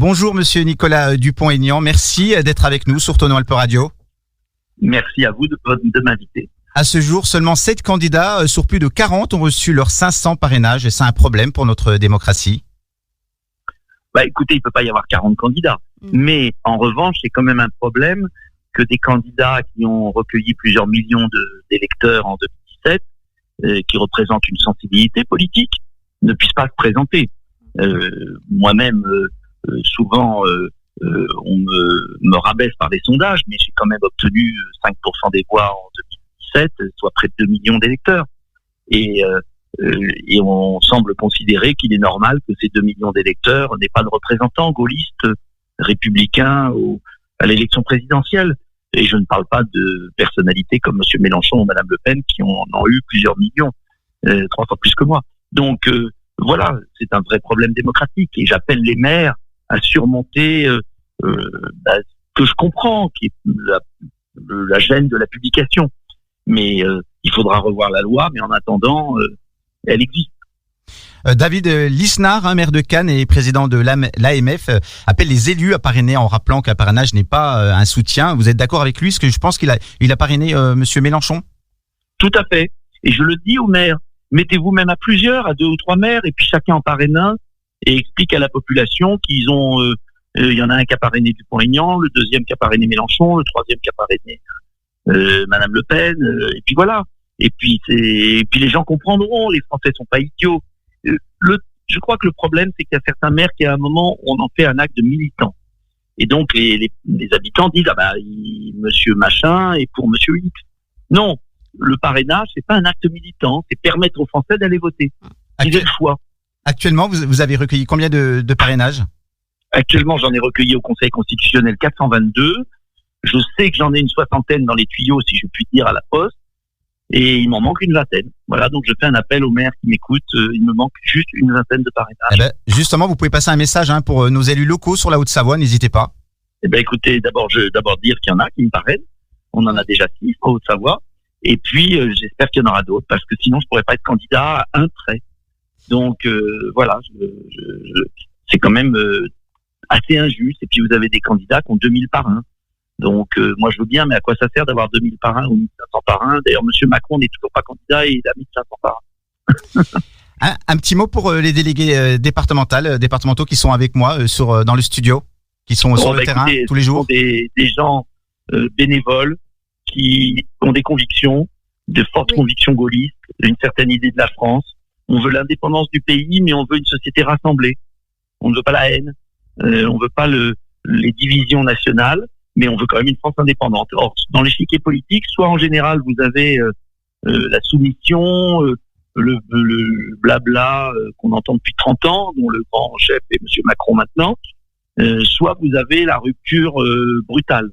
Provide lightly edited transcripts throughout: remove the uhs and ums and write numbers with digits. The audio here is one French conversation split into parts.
Bonjour Monsieur Nicolas Dupont-Aignan, merci d'être avec nous sur Tonon Alpe Radio. Merci à vous de m'inviter. À ce jour, seulement 7 candidats sur plus de 40 ont reçu leurs 500 parrainages et c'est un problème pour notre démocratie. Écoutez, il ne peut pas y avoir 40 candidats. Mais en revanche, c'est quand même un problème que des candidats qui ont recueilli plusieurs millions d'électeurs en 2017, qui représentent une sensibilité politique, ne puissent pas se présenter. Moi-même, souvent, on me rabaisse par les sondages, mais j'ai quand même obtenu 5% des voix en 2017, soit près de 2 millions d'électeurs. Et on semble considérer qu'il est normal que ces 2 millions d'électeurs n'aient pas de représentants gaullistes républicains à l'élection présidentielle. Et je ne parle pas de personnalités comme M. Mélenchon ou Mme Le Pen qui en ont eu plusieurs millions, 3 fois plus que moi. Donc voilà, c'est un vrai problème démocratique. Et j'appelle les maires à surmonter que je comprends, qui est la gêne de la publication. Mais il faudra revoir la loi, mais en attendant, elle existe. David Lisnard, maire de Cannes et président de l'AMF, appelle les élus à parrainer en rappelant qu'un parrainage n'est pas un soutien. Vous êtes d'accord avec lui? Parce que je pense qu'il a parrainé Monsieur Mélenchon. Tout à fait. Et je le dis aux maires. Mettez-vous même à plusieurs, à 2 ou 3 maires, et puis chacun en parraine un et explique à la population qu'ils ont... il y en a un qui a parrainé Dupont-Aignan, le deuxième qui a parrainé Mélenchon, le troisième qui a parrainé Madame Le Pen, et puis voilà. Et puis les gens comprendront, les Français sont pas idiots. Je crois que le problème, c'est qu'il y a certains maires qui, à un moment, on en fait un acte de militant. Et donc, les habitants disent, monsieur machin est pour monsieur X. Non, le parrainage, c'est pas un acte militant, c'est permettre aux Français d'aller voter. C'est le choix. Actuellement, vous avez recueilli combien de parrainages? Actuellement, j'en ai recueilli au Conseil constitutionnel 422. Je sais que j'en ai une 60aine dans les tuyaux, si je puis dire, à la poste. Et il m'en manque une 20aine. Voilà, donc je fais un appel aux maires qui m'écoutent. Il me manque juste une 20aine de parrainages. Justement, vous pouvez passer un message pour nos élus locaux sur la Haute-Savoie, n'hésitez pas. Écoutez, d'abord dire qu'il y en a qui me parrainent. On en a déjà 6 en Haute-Savoie. Et puis, j'espère qu'il y en aura d'autres, parce que sinon, je pourrais pas être candidat à un trait. Donc, voilà, c'est quand même assez injuste. Et puis, vous avez des candidats qui ont 2000 parrains. Donc, moi, je veux bien, mais à quoi ça sert d'avoir 2000 parrains ou 1500 parrains? D'ailleurs, M. Macron n'est toujours pas candidat et il a 1500 parrains. Un petit mot pour les délégués départementaux qui sont avec moi dans le studio, qui sont sur le terrain tous les jours. Des gens bénévoles qui ont des convictions, de fortes convictions gaullistes, une certaine idée de la France. On veut l'indépendance du pays, mais on veut une société rassemblée. On ne veut pas la haine. On ne veut pas les divisions nationales. Mais on veut quand même une France indépendante. Or, dans l'échiquier politique, soit en général, vous avez la soumission, le blabla qu'on entend depuis 30 ans, dont le grand chef est M. Macron maintenant, soit vous avez la rupture brutale.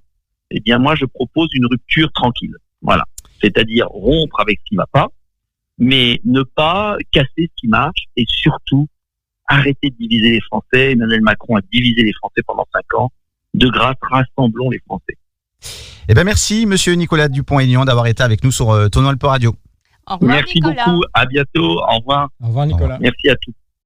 Eh bien, moi, je propose une rupture tranquille. Voilà. C'est-à-dire rompre avec ce qui ne va pas, mais ne pas casser ce qui marche et surtout arrêter de diviser les Français. Emmanuel Macron a divisé les Français pendant 5 ans. De grâce, rassemblons les Français. Merci, Monsieur Nicolas Dupont-Aignan, d'avoir été avec nous sur Tonon Alpe Radio. Au revoir, Merci Nicolas. beaucoup. À bientôt. Au revoir. Au revoir, Nicolas. Merci à tous.